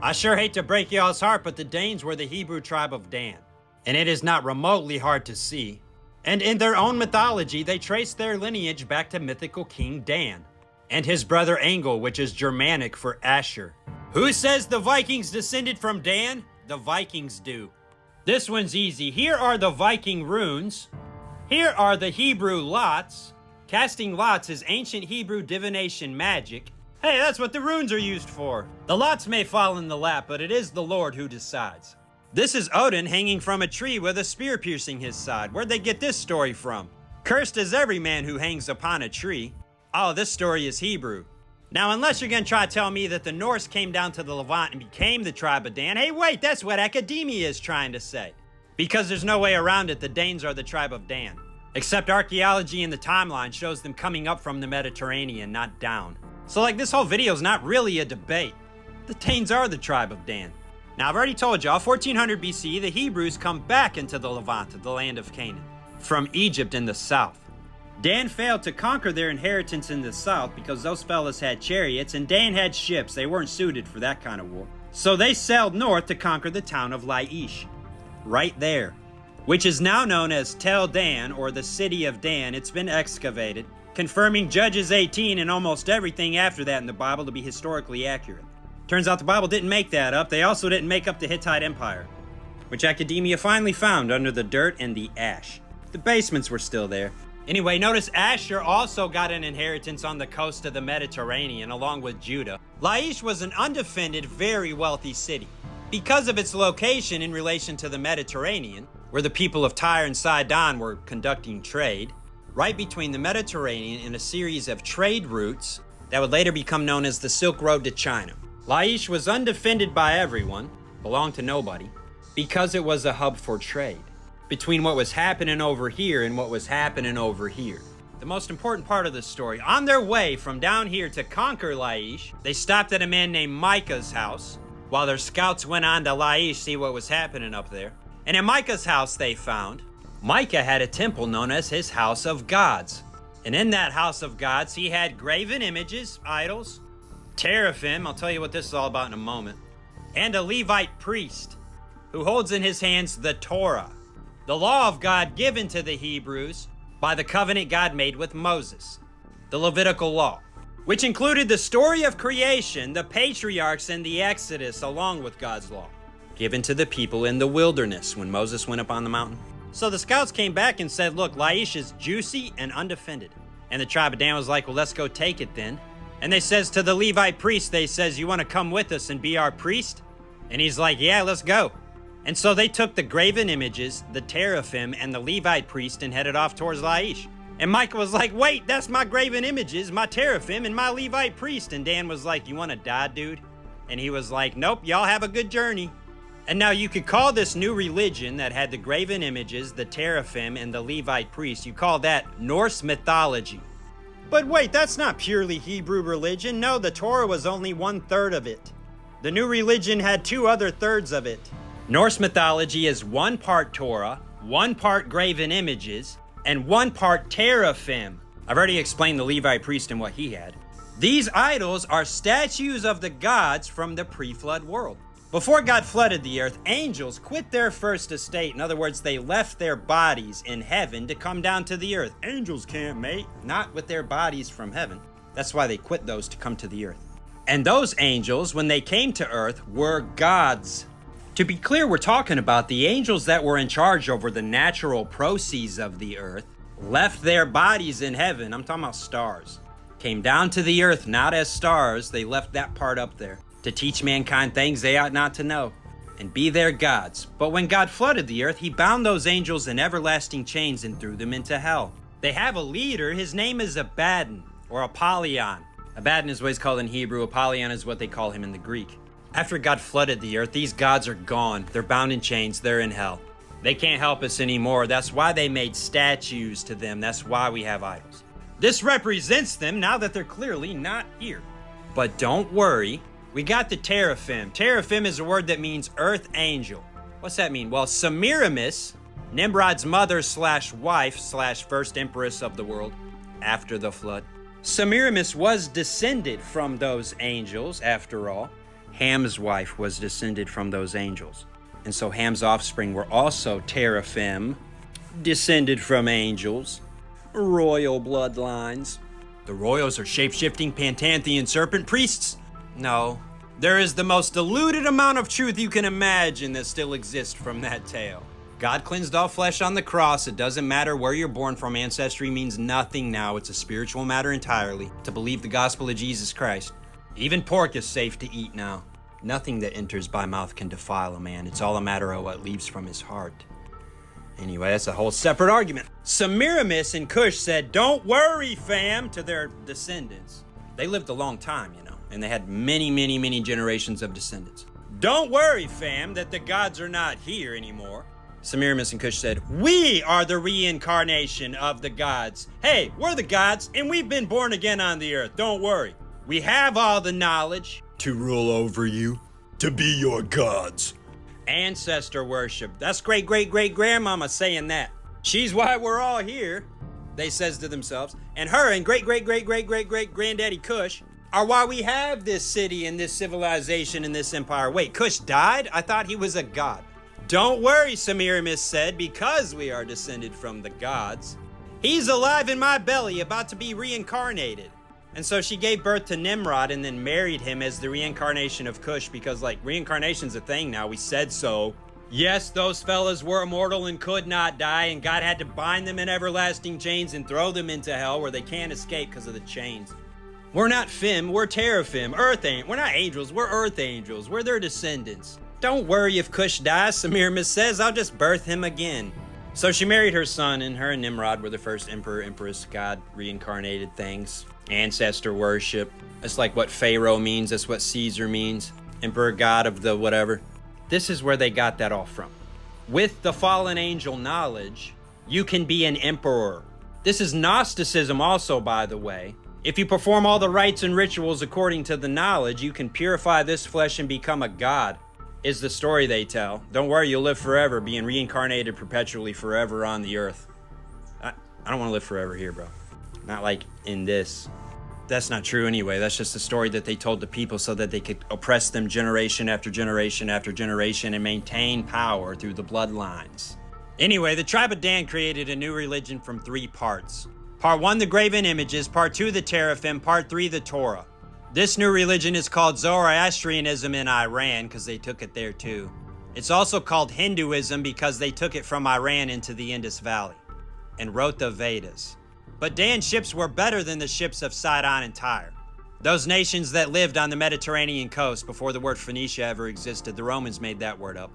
I sure hate to break y'all's heart, but the Danes were the Hebrew tribe of Dan. And it is not remotely hard to see. And in their own mythology, they trace their lineage back to mythical King Dan and his brother Engel, which is Germanic for Asher. Who says the Vikings descended from Dan? The Vikings do. This one's easy. Here are the Viking runes. Here are the Hebrew lots. Casting lots is ancient Hebrew divination magic. Hey, that's what the runes are used for. The lots may fall in the lap, but it is the Lord who decides. This is Odin hanging from a tree with a spear piercing his side. Where'd they get this story from? Cursed is every man who hangs upon a tree. Oh, this story is Hebrew. Now, unless you're gonna try to tell me that the Norse came down to the Levant and became the tribe of Dan, hey wait, that's what academia is trying to say. Because there's no way around it, the Danes are the tribe of Dan. Except archaeology in the timeline shows them coming up from the Mediterranean, not down. So like this whole video is not really a debate. The Danes are the tribe of Dan. Now I've already told y'all, 1400 BC, the Hebrews come back into the Levant, the land of Canaan, from Egypt in the south. Dan failed to conquer their inheritance in the south because those fellas had chariots and Dan had ships. They weren't suited for that kind of war. So they sailed north to conquer the town of Laish, right there, which is now known as Tel Dan, or the city of Dan. It's been excavated, confirming Judges 18 and almost everything after that in the Bible to be historically accurate. Turns out the Bible didn't make that up. They also didn't make up the Hittite Empire, which academia finally found under the dirt and the ash. The basements were still there. Anyway, notice Asher also got an inheritance on the coast of the Mediterranean along with Judah. Laish was an undefended, very wealthy city because of its location in relation to the Mediterranean, where the people of Tyre and Sidon were conducting trade, right between the Mediterranean and a series of trade routes that would later become known as the Silk Road to China. Laish was undefended by everyone, belonged to nobody, because it was a hub for trade between what was happening over here and what was happening over here. The most important part of the story, on their way from down here to conquer Laish, they stopped at a man named Micah's house while their scouts went on to Laish see what was happening up there. And in Micah's house they found, Micah had a temple known as his House of Gods. And in that House of Gods, he had graven images, idols, teraphim, I'll tell you what this is all about in a moment, and a Levite priest who holds in his hands the Torah, the law of God given to the Hebrews by the covenant God made with Moses, the Levitical law, which included the story of creation, the patriarchs, and the Exodus, along with God's law, given to the people in the wilderness when Moses went up on the mountain. So the scouts came back and said, look, Laish is juicy and undefended. And the tribe of Dan was like, well, let's go take it then. And they says to the Levite priest, they says, you want to come with us and be our priest? And he's like, yeah, let's go. And so they took the graven images, the teraphim, and the Levite priest and headed off towards Laish. And Micah was like, wait, that's my graven images, my teraphim, and my Levite priest. And Dan was like, you want to die, dude? And he was like, nope, y'all have a good journey. And now you could call this new religion that had the graven images, the teraphim, and the Levite priest, you call that Norse mythology. But wait, that's not purely Hebrew religion. No, the Torah was only 1/3 of it. The new religion had 2 other thirds of it. Norse mythology is 1 part Torah, 1 part graven images, and 1 part teraphim. I've already explained the Levite priest and what he had. These idols are statues of the gods from the pre-flood world. Before God flooded the earth, angels quit their first estate. In other words, they left their bodies in heaven to come down to the earth. Angels can't mate, not with their bodies from heaven. That's why they quit those to come to the earth. And those angels, when they came to earth, were gods. To be clear, we're talking about the angels that were in charge over the natural proceeds of the earth, left their bodies in heaven. I'm talking about stars. Came down to the earth, not as stars. They left that part up there to teach mankind things they ought not to know and be their gods. But when God flooded the earth, he bound those angels in everlasting chains and threw them into hell. They have a leader. His name is Abaddon, or Apollyon. Abaddon is what he's called in Hebrew. Apollyon is what they call him in the Greek. After God flooded the earth, these gods are gone. They're bound in chains. They're in hell. They can't help us anymore. That's why they made statues to them. That's why we have idols. This represents them now that they're clearly not here. But don't worry. We got the teraphim. Teraphim is a word that means earth angel. What's that mean? Well, Semiramis, Nimrod's mother slash wife slash first empress of the world after the flood. Semiramis was descended from those angels, after all. Ham's wife was descended from those angels. And so Ham's offspring were also teraphim, descended from angels, royal bloodlines. The royals are shape-shifting Pantanthian serpent priests? No. There is the most diluted amount of truth you can imagine that still exists from that tale. God cleansed all flesh on the cross. It doesn't matter where you're born from. Ancestry means nothing now. It's a spiritual matter entirely to believe the gospel of Jesus Christ. Even pork is safe to eat now. Nothing that enters by mouth can defile a man. It's all a matter of what leaves from his heart. Anyway, that's a whole separate argument. Semiramis and Cush said, "Don't worry, fam," to their descendants. They lived a long time, and they had many generations of descendants. "Don't worry, fam, that the gods are not here anymore." Semiramis and Cush said, "We are the reincarnation of the gods. Hey, we're the gods, and we've been born again on the earth. Don't worry. We have all the knowledge to rule over you, to be your gods." Ancestor worship. That's great-great-great-grandmama saying that. She's why we're all here, they says to themselves. And her and great-great-great-great-great-great-granddaddy Cush are why we have this city and this civilization and this empire. Wait, Cush died? I thought he was a god. "Don't worry," Semiramis said, "because we are descended from the gods. He's alive in my belly, about to be reincarnated." And so she gave birth to Nimrod and then married him as the reincarnation of Cush because, reincarnation's a thing now. We said so. Yes, those fellas were immortal and could not die, and God had to bind them in everlasting chains and throw them into hell where they can't escape because of the chains. We're not Fim, we're Teraphim. We're not angels, we're earth angels. We're their descendants. Don't worry if Cush dies, Semiramis says. I'll just birth him again. So she married her son, and her and Nimrod were the first emperor, empress, god, reincarnated things. Ancestor worship. That's like what Pharaoh means. That's what Caesar means. Emperor, god of the whatever. This is where they got that all from. With the fallen angel knowledge, you can be an emperor. This is Gnosticism also, by the way. If you perform all the rites and rituals according to the knowledge, you can purify this flesh and become a god, is the story they tell. Don't worry, you'll live forever, being reincarnated perpetually forever on the earth. I don't want to live forever here, bro. Not like in this. That's not true anyway. That's just a story that they told the people so that they could oppress them generation after generation after generation and maintain power through the bloodlines. Anyway, the tribe of Dan created a new religion from 3 parts. Part 1, the graven images. Part 2, the teraphim. Part 3, the Torah. This new religion is called Zoroastrianism in Iran because they took it there too. It's also called Hinduism because they took it from Iran into the Indus Valley and wrote the Vedas. But Dan's ships were better than the ships of Sidon and Tyre, those nations that lived on the Mediterranean coast before the word Phoenicia ever existed. The Romans made that word up.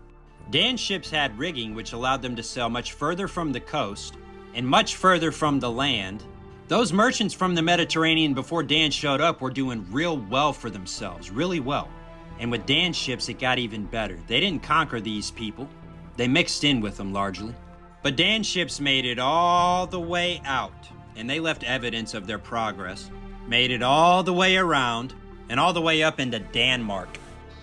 Dan's ships had rigging which allowed them to sail much further from the coast and much further from the land. Those merchants from the Mediterranean before Dan showed up were doing real well for themselves, really well. And with Dan's ships, it got even better. They didn't conquer these people. They mixed in with them largely. But Dan's ships made it all the way out, and they left evidence of their progress. Made it all the way around, and all the way up into Denmark.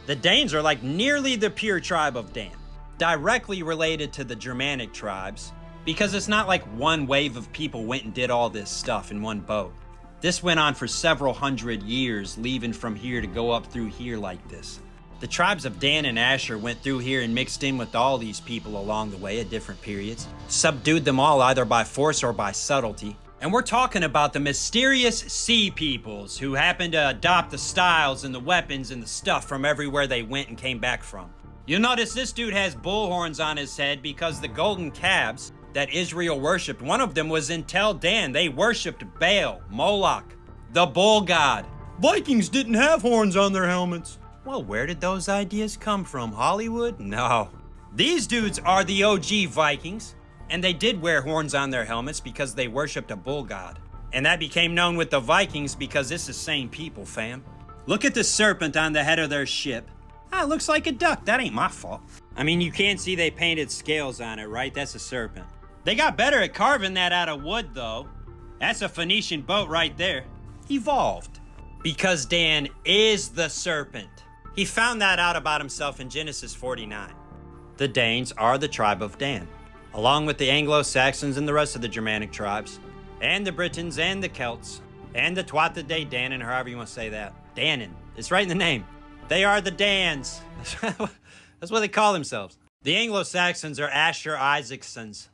The Danes are like nearly the pure tribe of Dan, directly related to the Germanic tribes, because it's not like one wave of people went and did all this stuff in one boat. This went on for several hundred years, leaving from here to go up through here like this. The tribes of Dan and Asher went through here and mixed in with all these people along the way at different periods, subdued them all either by force or by subtlety. And we're talking about the mysterious sea peoples who happened to adopt the styles and the weapons and the stuff from everywhere they went and came back from. You'll notice this dude has bull horns on his head because the golden calves that Israel worshipped, one of them was in Tel Dan. They worshipped Baal, Moloch, the bull god. Vikings didn't have horns on their helmets. Well, where did those ideas come from? Hollywood? No. These dudes are the OG Vikings. And they did wear horns on their helmets because they worshipped a bull god. And that became known with the Vikings because it's the same people, fam. Look at the serpent on the head of their ship. Ah, it looks like a duck. That ain't my fault. I mean, you can see they painted scales on it, right? That's a serpent. They got better at carving that out of wood, though. That's a Phoenician boat right there. Evolved. Because Dan is the serpent. He found that out about himself in Genesis 49. The Danes are the tribe of Dan, along with the Anglo-Saxons and the rest of the Germanic tribes, and the Britons and the Celts, and the Tuatha De Danann, or however you want to say that. Danann. It's right in the name. They are the Dans. That's what they call themselves. The Anglo-Saxons are Asher Isaacsons.